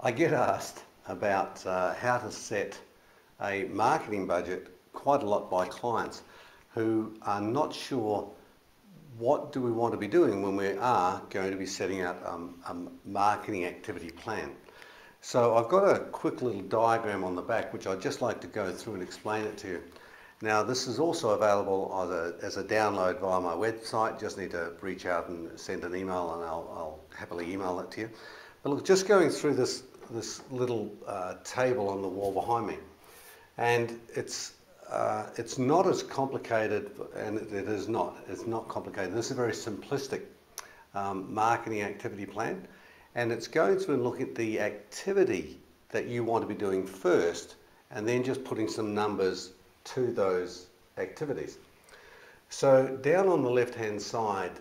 I get asked about how to set a marketing budget quite a lot by clients who are not sure what do we want to be doing when we are going to be setting out a marketing activity plan. So I've got a quick little diagram on the back which I'd just like to go through and explain it to you. Now this is also available as a download via my website. Just need to reach out and send an email and I'll happily email it to you. But look, just going through this little table on the wall behind me, and it's not as complicated, and it's not complicated. This is a very simplistic marketing activity plan, and it's going through and looking at the activity that you want to be doing first, and then just putting some numbers to those activities. So down on the left hand side,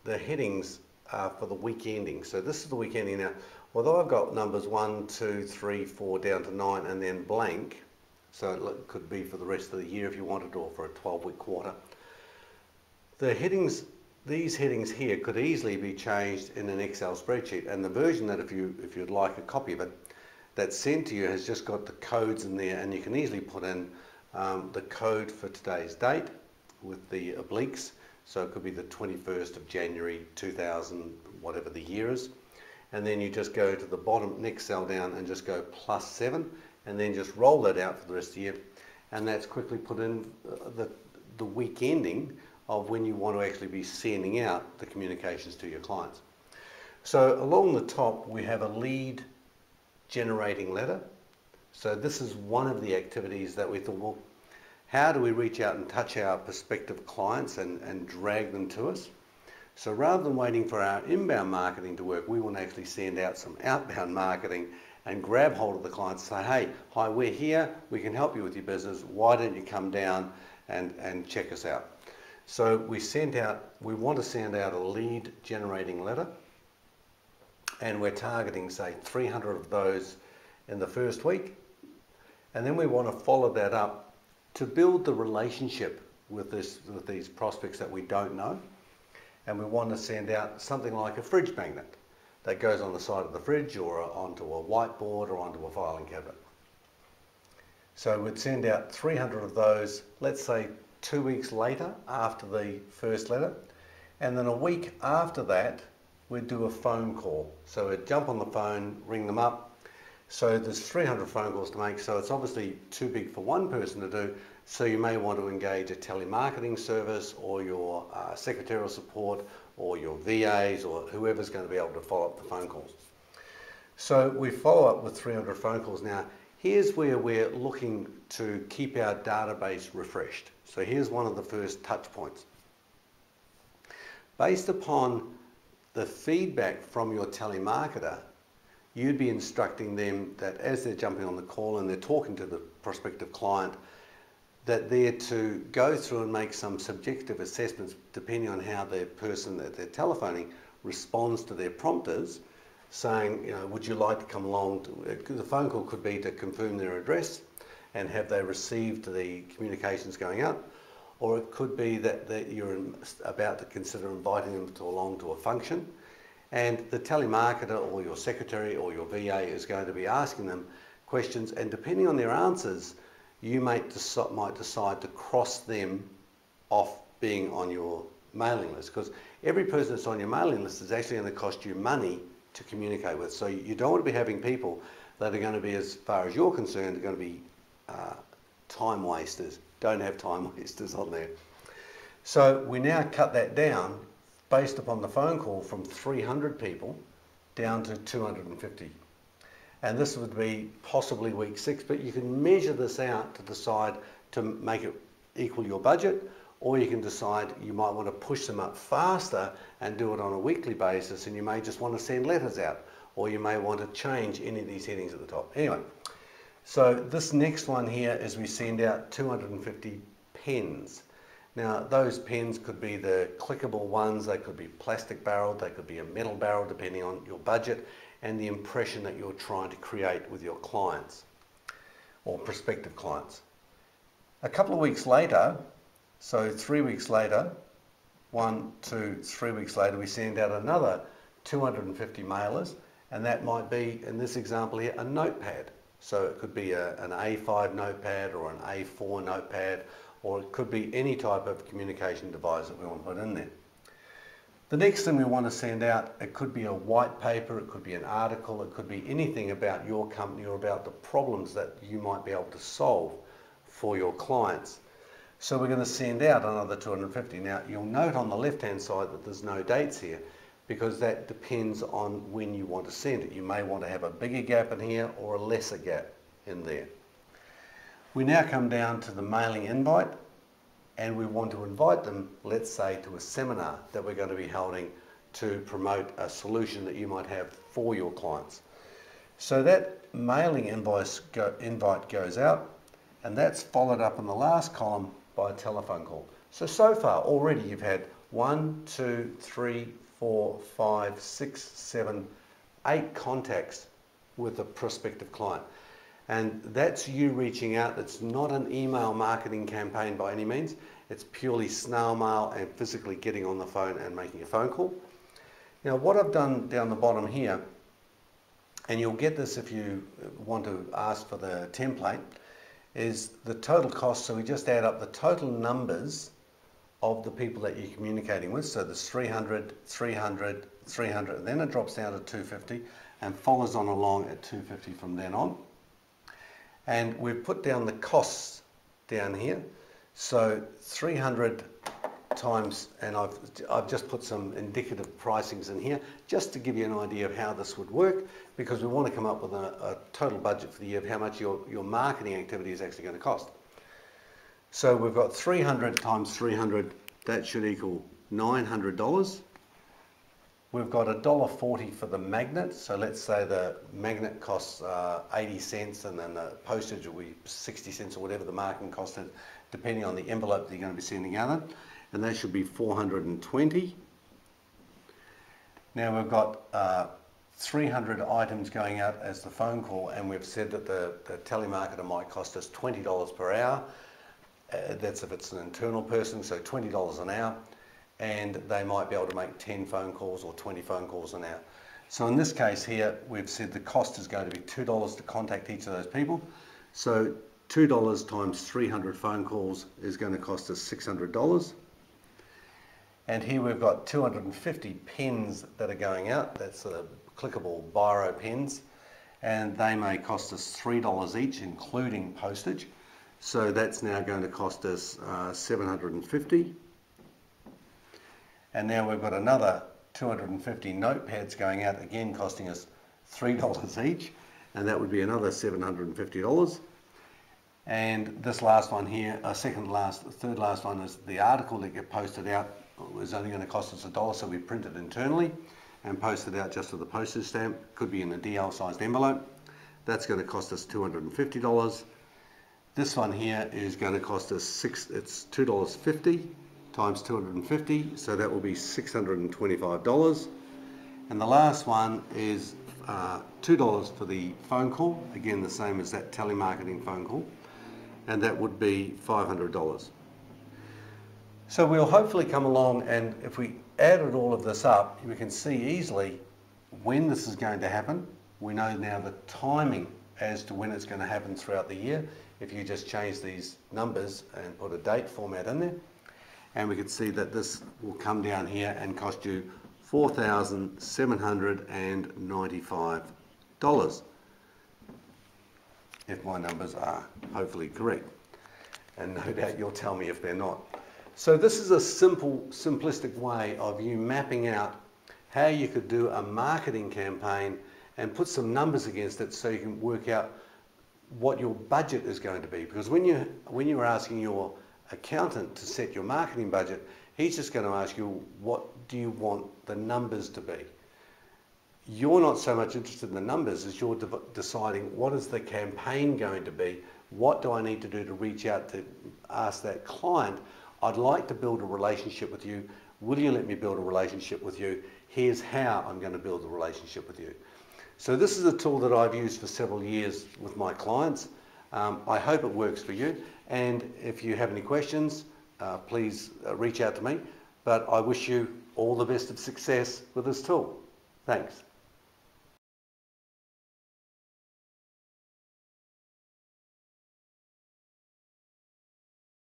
the headings are for the week ending. So this is the week ending. Now, although I've got numbers 1, 2, 3, 4 down to 9 and then blank, so it could be for the rest of the year if you wanted, or for a 12-week quarter. The headings, these headings here could easily be changed in an Excel spreadsheet, and the version that if you'd like a copy of it, that's sent to you has just got the codes in there, and you can easily put in the code for today's date with the obliques. So it could be the 21st of January 2000, whatever the year is. And then you just go to the bottom, next cell down, and just go +7, and then just roll that out for the rest of the year. And that's quickly put in the week ending of when you want to actually be sending out the communications to your clients. So along the top, we have a lead generating letter. So this is one of the activities that we thought, well, how do we reach out and touch our prospective clients and drag them to us? So rather than waiting for our inbound marketing to work, we want to actually send out some outbound marketing and grab hold of the clients and say, hey, hi, we're here, we can help you with your business, why don't you come down and check us out? So we want to send out a lead generating letter, and we're targeting, say, 300 of those in the first week. And then we want to follow that up to build the relationship with these prospects that we don't know. And we want to send out something like a fridge magnet that goes on the side of the fridge, or onto a whiteboard, or onto a filing cabinet. So we'd send out 300 of those, let's say 2 weeks later after the first letter. And then a week after that, we'd do a phone call. So we'd jump on the phone, ring them up. So there's 300 phone calls to make, so it's obviously too big for one person to do. So you may want to engage a telemarketing service, or your secretarial support, or your VAs, or whoever's going to be able to follow up the phone calls. So we follow up with 300 phone calls. Now, here's where we're looking to keep our database refreshed. So here's one of the first touch points. Based upon the feedback from your telemarketer, you'd be instructing them that as they're jumping on the call and they're talking to the prospective client, that they're to go through and make some subjective assessments depending on how the person that they're telephoning responds to their prompters, saying, you know, would you like to come along? The phone call could be to confirm their address and have they received the communications going out, or it could be that you're about to consider inviting them along to a function, and the telemarketer or your secretary or your VA is going to be asking them questions, and depending on their answers, you might decide to cross them off being on your mailing list, because every person that's on your mailing list is actually going to cost you money to communicate with. So you don't want to be having people that are going to be, as far as you're concerned, are going to be time wasters. Don't have time wasters on there. So we now cut that down based upon the phone call from 300 people down to 250. And this would be possibly week 6, but you can measure this out to decide to make it equal your budget, or you can decide you might want to push them up faster and do it on a weekly basis, and you may just want to send letters out, or you may want to change any of these headings at the top. Anyway, so this next one here is we send out 250 pens. Now those pens could be the clickable ones, they could be plastic barreled, they could be a metal barrel depending on your budget and the impression that you're trying to create with your clients or prospective clients. A couple of weeks later, so 3 weeks later, 1, 2, 3 weeks later, we send out another 250 mailers, And that might be, in this example here, a notepad. So it could be an A5 notepad or an A4 notepad, or it could be any type of communication device that we want to put in there. The next thing we want to send out, it could be a white paper, it could be an article, it could be anything about your company or about the problems that you might be able to solve for your clients. So we're going to send out another 250. Now you'll note on the left hand side that there's no dates here, because that depends on when you want to send it. You may want to have a bigger gap in here or a lesser gap in there. We now come down to the mailing invite, and we want to invite them, let's say, to a seminar that we're going to be holding to promote a solution that you might have for your clients. So that mailing invite goes out, and that's followed up in the last column by a telephone call. So far already you've had 1, 2, 3, 4, 5, 6, 7, 8 contacts with a prospective client. And that's you reaching out. It's not an email marketing campaign by any means. It's purely snail mail and physically getting on the phone and making a phone call. Now what I've done down the bottom here, and you'll get this if you want to ask for the template, is the total cost. So we just add up the total numbers of the people that you're communicating with. So there's 300, 300, 300, and then it drops down to 250 and follows on along at 250 from then on. And we've put down the costs down here. So 300 times, and I've just put some indicative pricings in here just to give you an idea of how this would work, because we want to come up with a total budget for the year of how much your marketing activity is actually going to cost. So we've got 300 times 300, that should equal $900. We've got $1.40 for the magnet. So let's say the magnet costs 80 cents and then the postage will be 60 cents or whatever the marketing cost is, depending on the envelope that you're going to be sending out. And that should be 420. Now we've got 300 items going out as the phone call, and we've said that the telemarketer might cost us $20 per hour. That's if it's an internal person, so $20 an hour, and they might be able to make 10 phone calls or 20 phone calls an hour. So in this case here, we've said the cost is going to be $2 to contact each of those people. So $2 times 300 phone calls is going to cost us $600. And here we've got 250 pens that are going out. That's the clickable biro pens, and they may cost us $3 each, including postage. So that's now going to cost us $750. And now we've got another 250 notepads going out, again costing us $3 each, and that would be another $750. And this last one here, third last one is the article that get posted out is only going to cost us $1, so we print it internally and post it out just with the postage stamp. Could be in a DL sized envelope. That's going to cost us $250. This one here is going to cost us it's $2.50 times 250, so that will be $625. And the last one is $2 for the phone call, again the same as that telemarketing phone call, and that would be $500. So we'll hopefully come along, and if we added all of this up, we can see easily when this is going to happen. We know now the timing as to when it's going to happen throughout the year, if you just change these numbers and put a date format in there. And we can see that this will come down here and cost you $4,795, if my numbers are hopefully correct. And no doubt you'll tell me if they're not. So this is a simple, simplistic way of you mapping out how you could do a marketing campaign and put some numbers against it so you can work out what your budget is going to be. Because when you're asking your accountant to set your marketing budget, he's just going to ask you, what do you want the numbers to be? You're not so much interested in the numbers as you're deciding what is the campaign going to be, what do I need to do to reach out to ask that client, I'd like to build a relationship with you, will you let me build a relationship with you, here's how I'm going to build a relationship with you. So this is a tool that I've used for several years with my clients. I hope it works for you, and if you have any questions, please reach out to me. But I wish you all the best of success with this tool. Thanks.